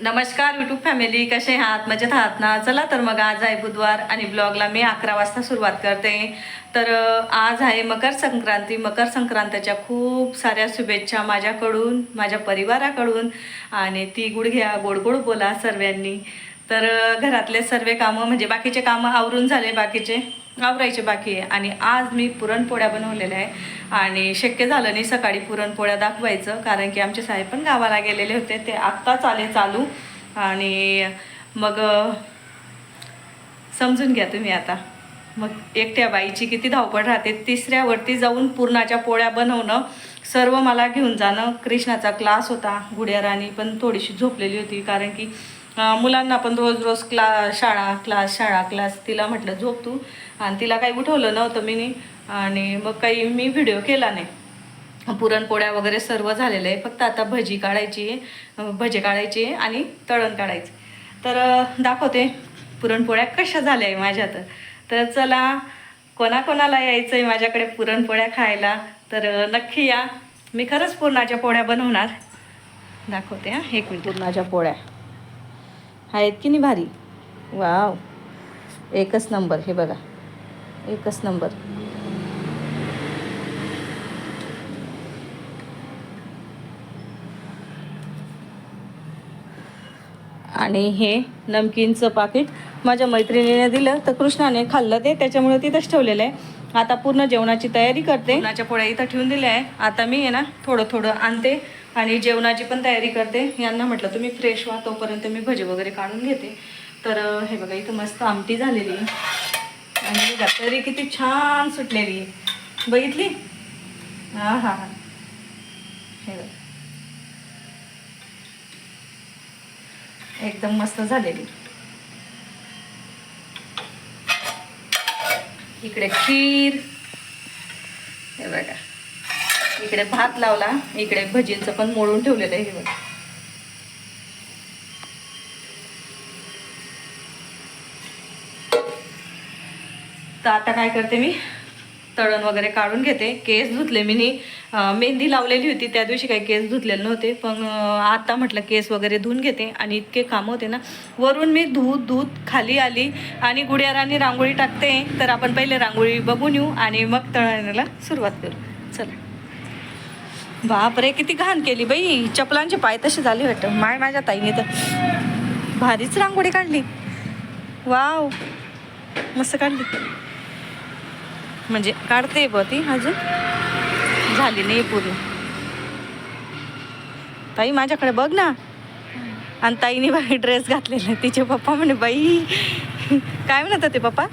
नमस्कार YouTube family, कसे आहात? मजेत आहात ना? चला तर मग आज आहे बुधवार आणि ब्लॉगला मी 11 वाजता सुरुवात करते. तर आज आहे मकर संक्रांती. मकर संक्रांतीच्या खूप साऱ्या शुभेच्छा माझ्याकडून, माझ्या परिवाराकडून. आणि ती गुडघ्या गोड गोड बोला सर्वांनी. तर घरातले सर्व कामं म्हणजे बाकीचे कामं आवरून झाले, बाकीचे आवरायचे बाकी आहे. आणि आज मी पुरणपोळ्या बनवलेल्या आहे आणि शक्य झालं नाही सकाळी पुरणपोळ्या दाखवायचं, कारण की आमचे साहेब पण गावाला गेलेले होते, ते आत्ताच आले चालू. आणि मग समजून घ्या तुम्ही आता. मग एकट्या बाईची किती धावपळ राहते. तिसऱ्यावरती जाऊन पुरणाच्या पोळ्या बनवणं, सर्व मला घेऊन जाणं. कृष्णाचा क्लास होता, गुड्या राणी पण थोडीशी झोपलेली होती, कारण की मुलांना पण रोज रोज शाळा क्लास. तिला म्हटलं झोप तू, आणि तिला काही उठवलं नव्हतं मी. आणि मग काही मी व्हिडिओ केला नाही. पुरणपोळ्या वगैरे सर्व झालेलं आहे, फक्त आता भजी काढायची आणि तळण काढायचं. तर दाखवते पुरणपोळ्या कशा झाल्या आहे माझ्या. तर चला, कोणाकोणाला यायचं आहे माझ्याकडे पुरणपोळ्या खायला तर नक्की या. मी खरंच पुरणाच्या पोळ्या बनवणार. दाखवते हां, एक मिनिट. पुरणाच्या पोळ्या आहेत की नाही भारी? वाव, एकच नंबर. हे बघा, एकच नंबर. आणि हे नमकीनचं पाकिट माझ्या मैत्रिणीने दिलं, तर कृष्णाने खाल्लं ते, त्याच्यामुळे तिथंच ठेवलेलं आहे. आता पूर्ण जेवणाची तयारी करते. पुरणाच्या पोळ्या इथं ठेवून दिल्या आहे. आता मी आहे ना थोडं थोडं आणते आणि जेवणाची पण तयारी करते. यांना म्हटलं तुम्ही फ्रेश व्हा, तोपर्यंत मी भजी वगैरे काढून घेते. तर हे बघा, इथं मस्त आमटी झालेली आहे आणि बघा तरी किती छान सुटलेली आहे, बघितली? हां हां हां, हे बघा एकदम मस्त झालेली. इकडे खीर, हे बघा, इकडे भात लावला, इकडे भजींचं पण मोडून ठेवलेलं आहे. हे बघा, तर आता काय करते मी, तळण वगैरे काढून घेते. केस धुतले मी, मेहंदी लावलेली होती त्या दिवशी, काही केस धुतलेले नव्हते, पण आता म्हटलं केस वगैरे धुवून घेते. आणि इतके कामं होते ना, वरून मी धूत खाली आली आणि गुड्या राणी रांगोळी टाकते. तर आपण पहिले रांगोळी बघून येऊ आणि मग तळण्याला सुरुवात करू. चला. बापरे, किती घाण केली बाई, चपलांचे पाय तसे झाले वाटतं. माझ्या ताईने तर भारीच रांगोळी काढली. वाव, मस्त काढली. म्हणजे काढते ब ती, अजून झाली नाही पूर्ण. ताई माझ्याकडे बघ ना. आणि ताईने बाई ड्रेस घातलेला. तिचे पप्पा म्हणे, बाई काय म्हणत होते पप्पा?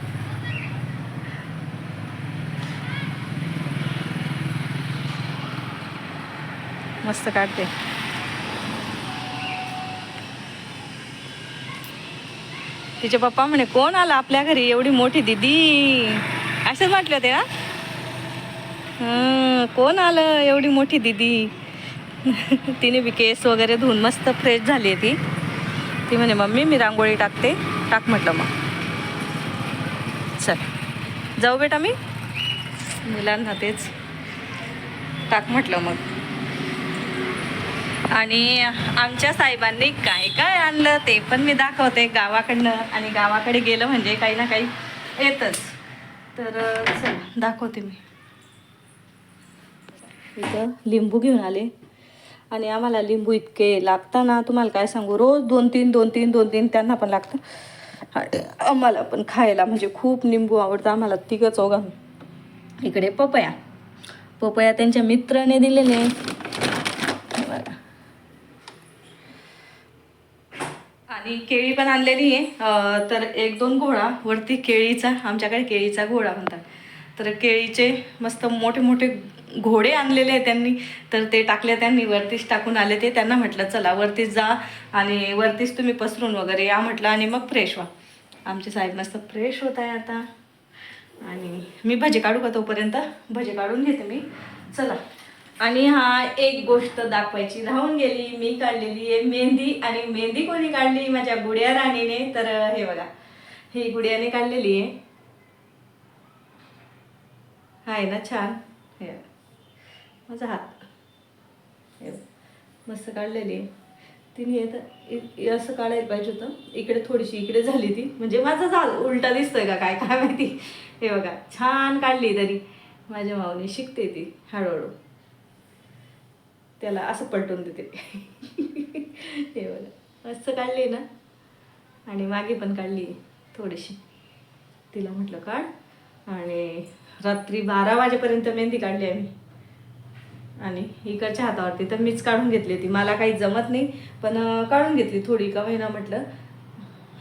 मस्त काढते. तिचे पप्पा म्हणे, कोण आला आपल्या घरी, एवढी मोठी दीदी, असं म्हटलं होते ना. कोण आलं एवढी मोठी दीदी. तिने बी केस वगैरे धुवून मस्त फ्रेश झाली आहे ती म्हणे, मम्मी मी रांगोळी टाकते. टाक म्हटलं. मग चल जाऊ बेटा, मी मुलांना तेच टाक म्हटलं. मग आणि आमच्या साहेबांनी काय काय आणलं ते पण मी दाखवते गावाकडनं. आणि गावाकडे गेलं म्हणजे काही ना काही येतच. तर चल दाखवते मी. इथं लिंबू घेऊन आले आणि आम्हाला लिंबू इतके लागतात ना, तुम्हाला काय सांगू. रोज 2-3 त्यांना पण लागतं, आम्हाला पण खायला. म्हणजे खूप लिंबू आवडतं आम्हाला, तिघं चौघांना. इकडे पपया त्यांच्या मित्राने दिलेले. आणि केळी पण आणलेली आहे. तर 1-2 घोडा वरती केळीचा, आमच्याकडे केळीचा घोडा म्हणतात. तर केळीचे मस्त मोठे मोठे घोडे आणलेले आहे त्यांनी. तर ते टाकले त्यांनी, वरतीच टाकून आले ते. त्यांना म्हटलं चला वरतीच जा आणि वरतीच तुम्ही पसरून वगैरे या म्हटलं, आणि मग फ्रेश व्हा. आमचे साहेब मस्त फ्रेश होत आहे आता. आणि मी भजी काढू का, तोपर्यंत भजी काढून घेते मी. चला. आणि एक गोष्ट दाखवायची राहून गेली, मी काढलेली आहे मेहंदी. आणि मेहंदी कोणी काढली? माझ्या गुड्या राणीने. तर हे बघा, ही गुड्याने काढलेली आहे. आहे ना छान? हे माझा हात, हे मस्त काढलेली आहे. तिने असं काढायला पाहिजे होतं. इकडे थोडीशी इकडे झाली ती, म्हणजे माझा उलटा दिसतोय का काय काय माहिती. हे बघा छान काढली. तरी माझ्या माऊने शिकते ती हळूहळू. त्याला असं पलटून देते. हे बघा असं काढली ना, आणि मागे पण काढली थोडीशी. तिला म्हटलं काढ. आणि रात्री 12 वाजेपर्यंत मेहंदी काढली आम्ही. आणि इकडच्या हातावरती तर मीच काढून घेतली होती. मला काही जमत नाही पण काढून घेतली थोडी का होईना. म्हटलं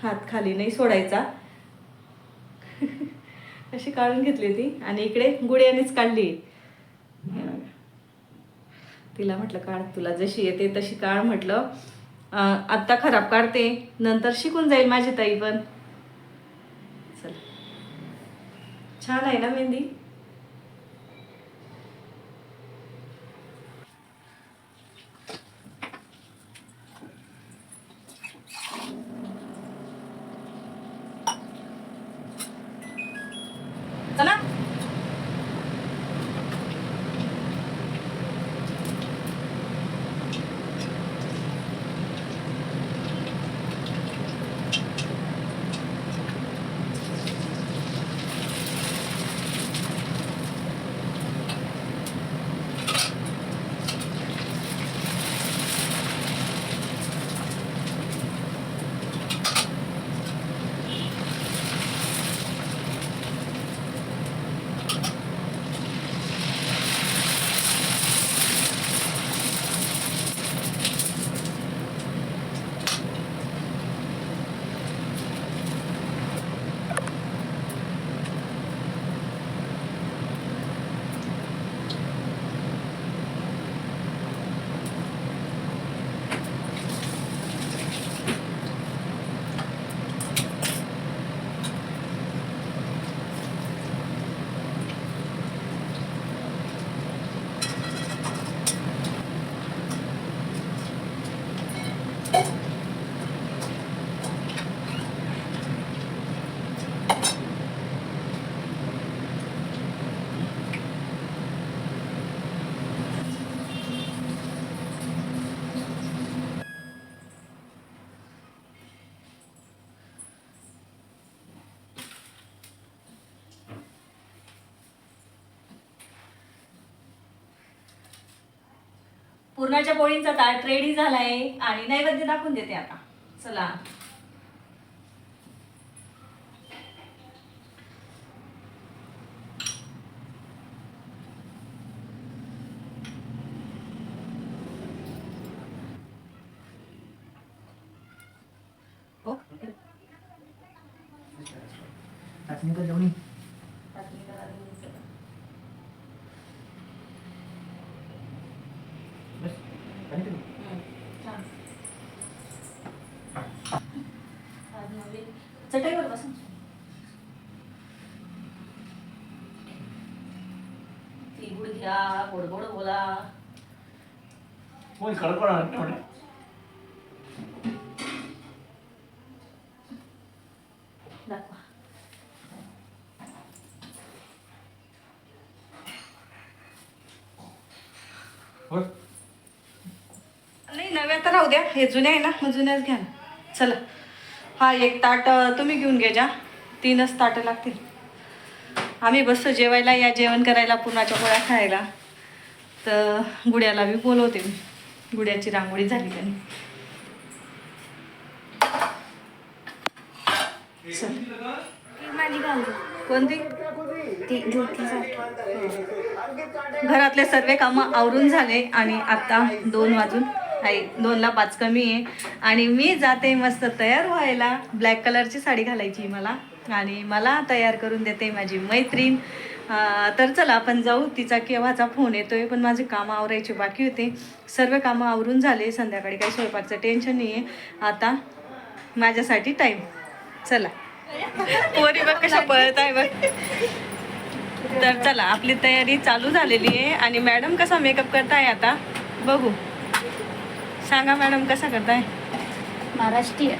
हात खाली नाही सोडायचा. अशी काढून घेतली होती. आणि इकडे गुडियानेच काढली. तिला म्हटलं काढ, तुला जशी येते तशी काढ म्हटलं. आत्ता खराब काढते, नंतर शिकून जाईल माझी ताई पण. चल छान आहे ना मेहंदी. चला पुरणाच्या पोळींचा ताट रेडी झालाय आणि नैवेद्य दाखवून देते आता. चला चटईवर बसा. ती गुड घ्या, गोड गोड बोला. दाखवा. नाही नव्या तर राहू द्या, हे जुन्या आहे ना, मग जुन्याच घ्या ना. चला हा एक ताट तुम्ही घेऊन घ्या. 3च ताटं लागतील. आम्ही बसतो जेवायला, या जेवण करायला, पुरणाच्या पोळ्या खायला. तर गुड्याला मी बोलवते. मी गुड्याची रांगोळी झाली त्यांनी. कोणती? घरातले सर्व कामं आवरून झाले आणि आता 2 वाजून आहे. 2ला 5 कमी आहे आणि मी जाते मस्त तयार व्हायला. ब्लॅक कलरची साडी घालायची मला आणि मला तयार करून देते माझी मैत्रीण. तर चला आपण जाऊ. तिचा केव्हाचा फोन येतोय, पण माझे कामं आवरायचे बाकी होते. सर्व कामं आवरून झाले. संध्याकाळी काही स्वयंपाकचं टेन्शन नाही आहे. आता माझ्यासाठी टाईम. चला पोरी बघ कशा पळत आहे बघ. तर चला आपली तयारी चालू झालेली आहे आणि मॅडम कसा मेकअप करताय आता बघू. सांगा मॅडम कसा करताय? महाराष्ट्रीय.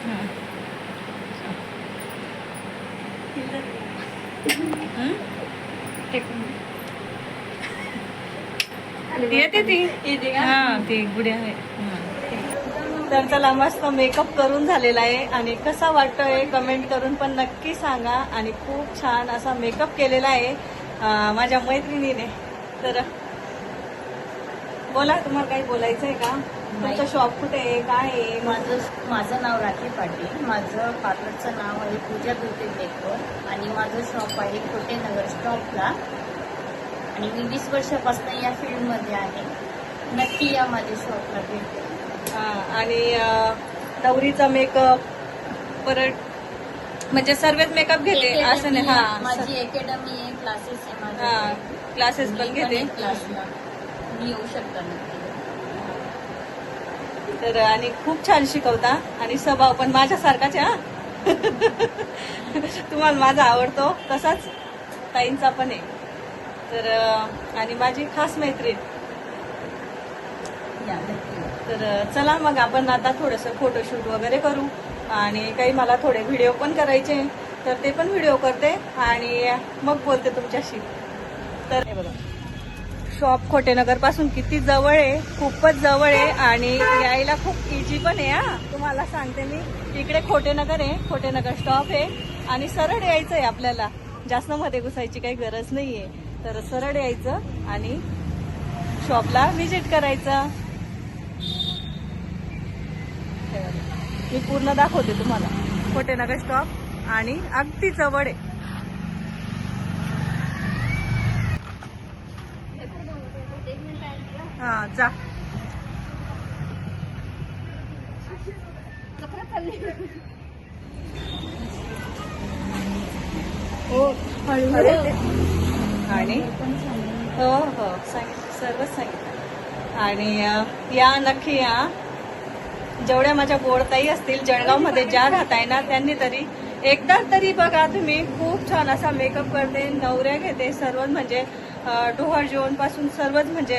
येते ती. हां ती गुड्या आहे. तर चला, मस्त मेकअप करून झालेला आहे आणि कसा वाटतोय कमेंट करून पण नक्की सांगा. आणि खूप छान असा मेकअप केलेला आहे माझ्या मैत्रिणीने. तर बोला, तुम्हाला काही बोलायचं आहे का? तुमचं शॉप कुठे आहे, काय आहे? माझं नाव राखी पाटील. माझं पार्लरचं नाव आहे पूजा ब्युटी डेकोर आणि माझं शॉप आहे खोटेनगर स्टॉपला. आणि मी 20 वर्षापासून या फील्डमध्ये आहे. नक्की या माझ्या शॉपला भेट द्या. आणि नवरीचा मेकअप परत म्हणजे सर्वच मेकअप घेते असं नाही? माझी अकॅडमी आहे, क्लासेस आहे हा, माझे. क्लासेस पण घेते. क्लासला मी येऊ शकता नक्की. तर आणि खूप छान शिकवता आणि स्वभाव पण माझ्यासारखाच आहे. तुम्हाला माझा आवडतो तसाच ताईंचा पण आहे. तर आणि माझी खास मैत्रीण. या नक्की. तर चला मग आपण आता थोडंसं फोटोशूट वगैरे करू. आणि काही मला थोडे व्हिडिओ पण करायचे, तर ते पण व्हिडिओ करते आणि मग बोलते तुमच्याशी. तर हे बघा, शॉप खोटेनगर पासून किती जवळ आहे, खूपच जवळ आहे आणि यायला खूप इझी पण आहे. तुम्हाला सांगते मी, इकडे खोटेनगर आहे, खोटेनगर स्टॉप आहे आणि सरळ यायचं आहे आपल्याला. जास्त मध्ये घुसायची काही गरज नाहीये. तर सरळ यायचं आणि शॉपला व्हिजिट करायचं. मी पूर्ण दाखवते तुम्हाला. खोटेनगर स्टॉप आणि अगदी जवळ आहे. हा, जा. आणि हो हो सांगितलं, सर्वच सांगितलं. आणि या नक्की या. जेवढ्या माझ्या बोर्डताई असतील जळगावमध्ये ज्या राहताय ना, त्यांनी तरी एकदा तरी बघा तुम्ही. खूप छान असा मेकअप करते, नवऱ्या घेते, सर्व म्हणजे डोहाळ जेवण पासून सर्वच म्हणजे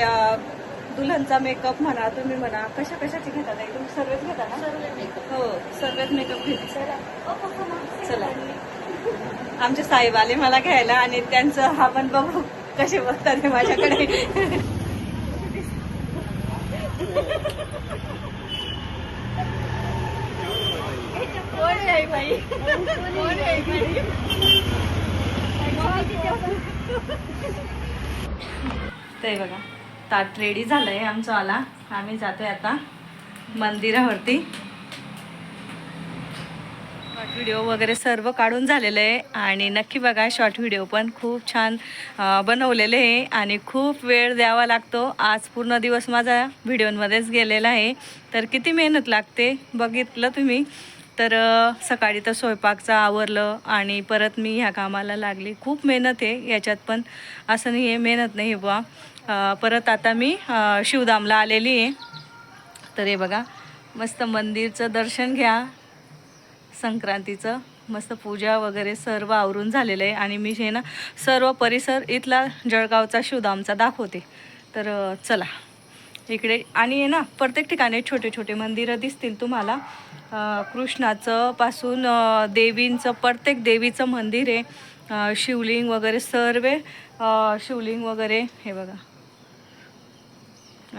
दुल्हनचा मेकअप म्हणा, तुम्ही म्हणा कशा कशाची घेता ताई? तुम्ही सर्वच घेता ना? हो, सर्वच मेकअप घेते. चला, आमचे साहेब आले मला घ्यायला आणि त्यांचं हा पण बघू कसे बघतात माझ्याकडे. ते बघा, ताट रेडी झालंय आमचं आला. आम्ही जातोय आता मंदिरावरती. शॉर्ट व्हिडिओ वगैरे सर्व काढून झालेलं आहे आणि नक्की बघा, शॉर्ट व्हिडिओ पण खूप छान बनवलेले आहे आणि खूप वेळ द्यावा लागतो. आज पूर्ण दिवस माझा व्हिडिओमध्येच गेलेला आहे. तर किती मेहनत लागते बघितलं तुम्ही. तर सकाळी तर स्वयंपाकचं आवरलं आणि परत मी ह्या कामाला लागली. खूप मेहनत आहे याच्यात पण, असं नाही आहे मेहनत नाही बुवा. परत आता मी शिवधामला आलेली आहे. तर हे बघा, मस्त मंदिरचं दर्शन घ्या. संक्रांतीचं मस्त पूजा वगैरे सर्व आवरून झालेलं आहे आणि मी हे ना सर्व परिसर इथला जळगावचा शिवधामचा दाखवते. तर चला इकडे. आणि ना प्रत्येक ठिकाणी छोटे छोटे मंदिरं दिसतील तुम्हाला. कृष्णाचं पासून देवींचं, प्रत्येक देवीचं मंदिर आहे. शिवलिंग वगैरे सर्व शिवलिंग वगैरे हे बघा.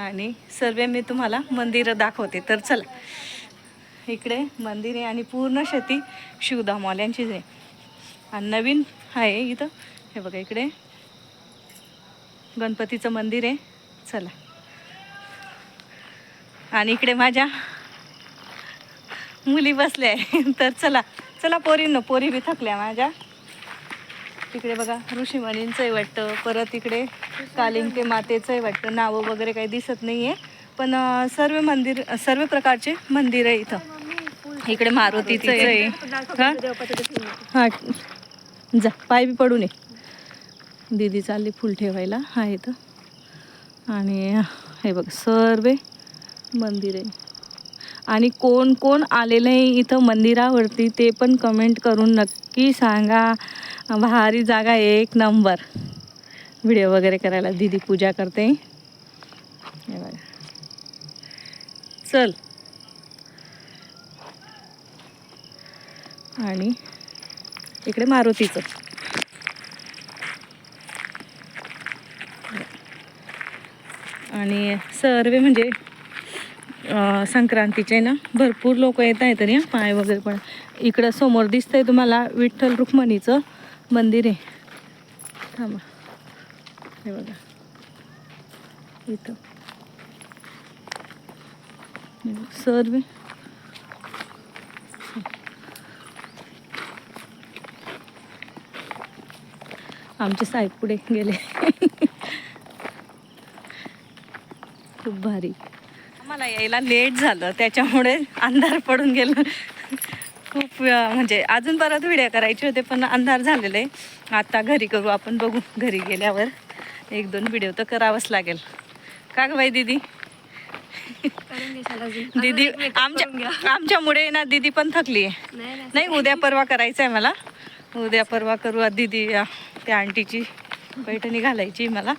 आणि सर्व मी तुम्हाला मंदिरं दाखवते. तर चला, इकडे मंदिर आहे आणि पूर्ण शेती शिवधामवाल्यांचीच आहे. आणि नवीन आहे इथं हे बघा, इकडे गणपतीचं मंदिर आहे. चला, आणि इकडे माझ्या मुली बसल्या आहे. तर चला चला पोरींनो, पोरी बी थकल्या माझ्या. तिकडे बघा ऋषीमुनींचं आहे वाटतं. परत इकडे कालिंके मातेचं आहे वाटतं. नावं वगैरे काही दिसत नाही आहे, पण सर्व मंदिर, सर्व प्रकारचे मंदिर आहे इथं. इकडे मारुतीचं आहे. हां, जा, पाय बी पडू नये. दीदी चालली फुल ठेवायला. हा इथं. आणि हे बघ सर्व मंदिर आहे. आणि कोण कोण आलेलं आहे इथं मंदिरावरती ते पण कमेंट करून नक्की सांगा. भारी जागा आहे, एक नंबर. व्हिडिओ वगैरे करायला दीदी पूजा करते. हे बघा, चल. आणि इकडे मारुतीचं. आणि सर्व म्हणजे संक्रांतीचे ना भरपूर लोक येत आहेत तरी पाय वगैरे पण. इकडं समोर दिसतंय तुम्हाला विठ्ठल रुक्मिणीचं मंदिर आहे. थांबा, हे बघा इथं सर्व आमचे साहेब पुढे गेले. खूप भारी. आम्हाला यायला लेट झालं त्याच्यामुळे अंधार पडून गेलं. खूप म्हणजे अजून परत व्हिडिओ करायचे होते पण अंधार झालेलं आहे. आता घरी करू आपण, बघू घरी गेल्यावर 1-2 व्हिडिओ तर करावंच लागेल. का ग बाई दीदी? दीदी आमच्यामुळे ना दीदी पण थकली आहे. नाही उद्या परवा करायचं आहे मला. उद्या परवा करू. दीदी त्या आंटीची पैठणी घालायची मला,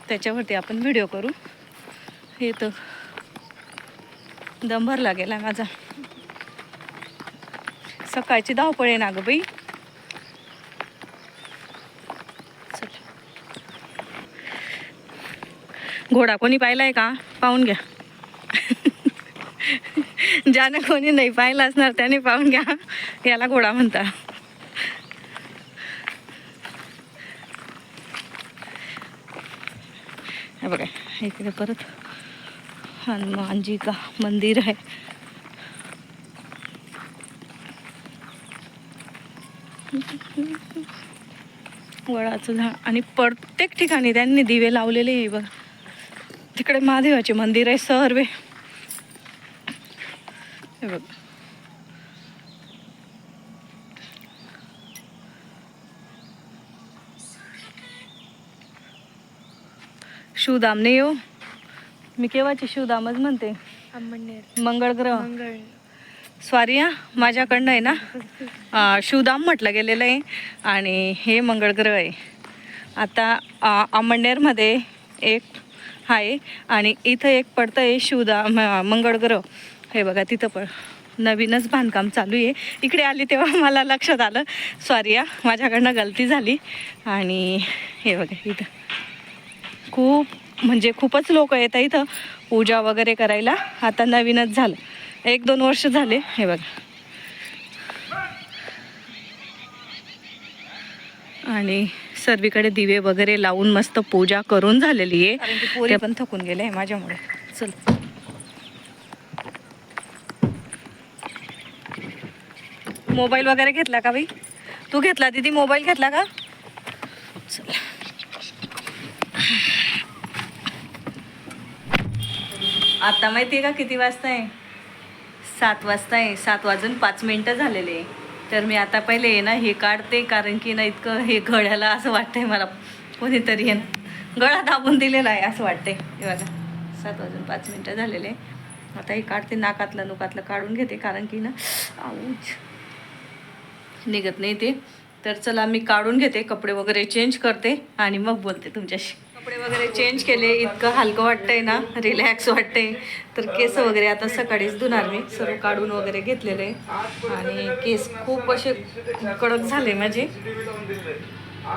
त्याच्यावरती आपण व्हिडिओ करू. हे तर दम भरला गेला माझा. सकाळची धावपळ आहे ना गं बाई. घोडा कोणी पाहिलाय का? पाहून घ्या. ज्याने कोणी नाही पाहिला असणार त्याने पाहून घ्या. याला घोडा म्हणता. हे बघा इकडे परत हनुमानजी का मंदिर आहे. वडाचं झाड आणि प्रत्येक ठिकाणी त्यांनी दिवे लावलेले आहे बघ. तिकडे महादेवाचे मंदिर आहे सर्व. हे बघ शिवधाम नाही हो, मी केव्हाची शिवधामच म्हणते. मंगळग्रह सॉरी माझ्याकडनं आहे ना शिवधाम म्हटलं गेलेलं आहे आणि हे मंगळग्रह आहे. आता अमळनेरमध्ये एक आहे आणि इथं एक पडतं आहे शिवधाम मंगळग्रह. हे बघा तिथं पण नवीनच बांधकाम चालू आहे. इकडे आली तेव्हा मला लक्षात आलं. सॉरी माझ्याकडनं गलती झाली. आणि हे बघा इथं खूप म्हणजे खूपच लोक येतात इथं पूजा वगैरे करायला. आता नवीनच झालं, 1-2 वर्ष झाले. हे बघा आणि सर्वीकडे दिवे वगैरे लावून मस्त पूजा करून झालेली आहे. कारण की पोरी पण थकून गेले माझ्यामुळे. चल मोबाईल वगैरे घेतला का बाई? तू घेतला दीदी मोबाईल घेतला का? चल आता माहिती आहे का किती वाजता आहे? 7 वाजता आहे. 7:05 झालेले. तर मी आता पहिले आहे ना हे काढते, कारण की ना इतकं हे गळ्याला असं वाटतंय मला कोणीतरी आहे ना गळा दाबून दिलेला आहे असं वाटतंय. हे बघा 7:05 झालेले. आता हे काढते, नाकातलं नुकातलं काढून घेते, कारण की ना आऊच निघत नाही ते. तर चला मी काढून घेते, कपडे वगैरे चेंज करते आणि मग बोलते तुमच्याशी. कपडे वगैरे चेंज केले, इतकं हलकं वाटतंय ना, रिलॅक्स वाटतंय. तर केस वगैरे आता सकाळीच धुणार मी. सर्व काढून वगैरे घेतलेले आणि केस खूप असे कडक झाले माझे.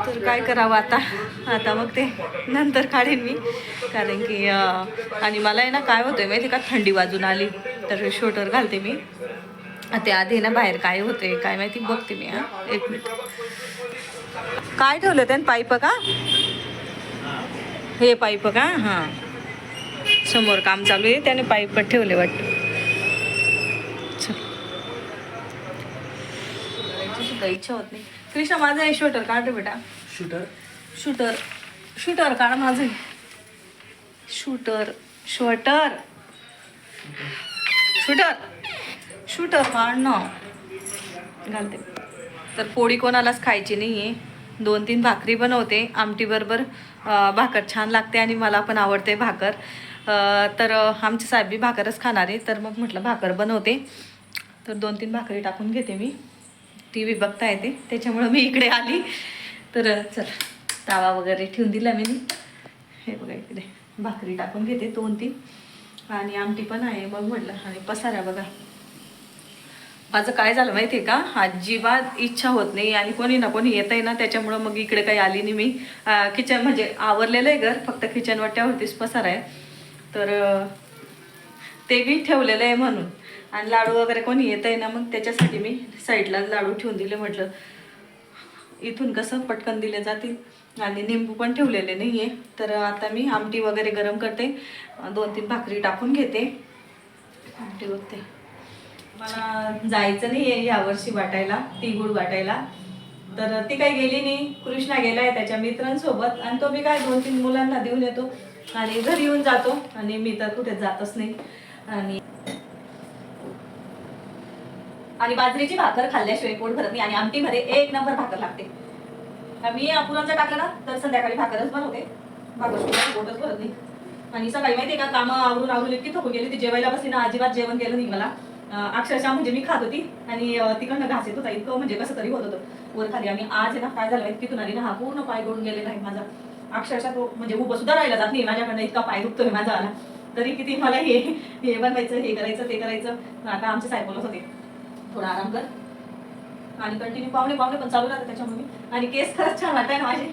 तर काय करावं आता मग ते नंतर काढेन मी, कारण की आणि मला आहे ना काय होतंय माहिती का, थंडी वाजून आली तर स्वेटर घालते मी. ते आधी ना बाहेर काय होते काय माहिती, बघते मी. 1 मिनिट. काय ठेवलं त्यानं? पाईप का? हे पाईप का? हां समोर काम चालू आहे, त्याने पाईप ठेवले वाटतं. सुद्धा इच्छा होत नाही. कृष्णा माझं आहे स्वेटर काढ रे बेटा. शूटर काढ माझं. शूटर काढ ना, घालते. तर पोळी कोणालाच खायची नाही आहे. 2-3 भाकरी बनवते आमटीबरोबर. भाकर छान लागते आणि मला पण आवडते भाकर. तर आमचे साहेब बी भाकरच खाणार आहे, तर मग म्हटलं भाकर बनवते. तर 2-3 भाकरी टाकून घेते मी. टी व्ही बघता येते त्याच्यामुळं मी इकडे आली. तर चल तावा वगैरे ठेवून दिला मी. हे बघा इकडे भाकरी टाकून घेते 2-3 आणि आमटी पण आहे. मग म्हटलं आणि पसारा बघा. माझं काय झालं माहिती आहे का, अजिबात इच्छा होत नाही आणि कोणी ना कोणी येत आहे ना, त्याच्यामुळं मग इकडे काही आली नाही मी. किचन म्हणजे आवरलेलं आहे घर, फक्त किचन वाट्यावरतीच पसारा आहे. तर ते मी ठेवलेलं आहे म्हणून. आणि लाडू वगैरे कोणी येत आहे ना, मग त्याच्यासाठी मी साईडला लाडू ठेवून दिले. म्हटलं इथून कसं पटकन दिले जातील. आणि निंबू पण ठेवलेले नाही आहे. तर आता मी आमटी वगैरे गरम करते, 2-3 भाकरी टाकून घेते, आमटी बघते. मला जायचं नाही आहे यावर्षी वाटायला, तिळगुळ वाटायला. तर ती काही गेली नाही. कृष्णा गेला आहे त्याच्या मित्रांसोबत आणि तो मी काय 2-3 मुलांना देऊन येतो आणि घरी येऊन जातो. आणि मी तर कुठे जातच नाही. आणि बाजरीची भाकर खाल्ल्याशिवाय पोट भरत नाही. आणि आमटीमध्ये 1 नंबर भाकर लागते. मी पुरणचं टाकलं ना तर संध्याकाळी भाकरच बनवते, भाकरशिवाय पोटच भरत नाही. आणि सकाळी माहिती आहे का, कामं आवरून इतकी थकून गेली, ती जेवायला बसली ना अजिबात जेवण गेलं नाही मला. अक्षरशः म्हणजे मी खात होती आणि तिकडनं घास येत होता, इतकं म्हणजे कसं तरी होत होतं वर खाली. आणि आज आहे ना काय झालं, तिथून आली ना हा पूर्ण पाय गळून गेलेला आहे माझा. अक्षरशः तो म्हणजे उभं सुद्धा राहिला जात नाही माझ्याकडनं, इतका पाय दुखतोय माझा आला. तरी किती मला हे बनवायचं, हे करायचं, ते करायचं. आता आमचे साहेब बोलत होते थोडा आराम कर. आणि कंटिन्यू पावणे पण चालू राहते त्याच्यामुळे. आणि केस खरंच छान वाटताय ना माझे,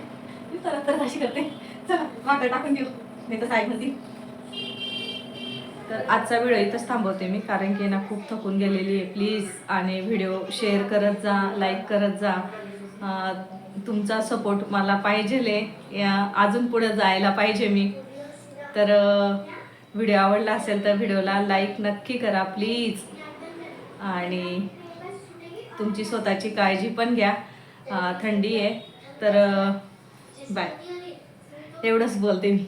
मी तर अशी करते. चला भाकर टाकून देऊ, नाही तर साहेब म्हणतील. तर आजचा व्हिडिओ इथंच थांबवते मी, कारण की ना खूप थकून गेलेली आहे. प्लीज आणि व्हिडिओ शेअर करत जा, लाईक करत जा. तुमचा सपोर्ट मला पाहिजे, अजून पुढे जायला पाहिजे मी. तर व्हिडिओ आवडला असेल तर व्हिडिओला लाईक नक्की करा प्लीज. आणि तुमची स्वतःची काळजी पण घ्या. थंडी आहे तर बाय, एवढंच बोलते मी.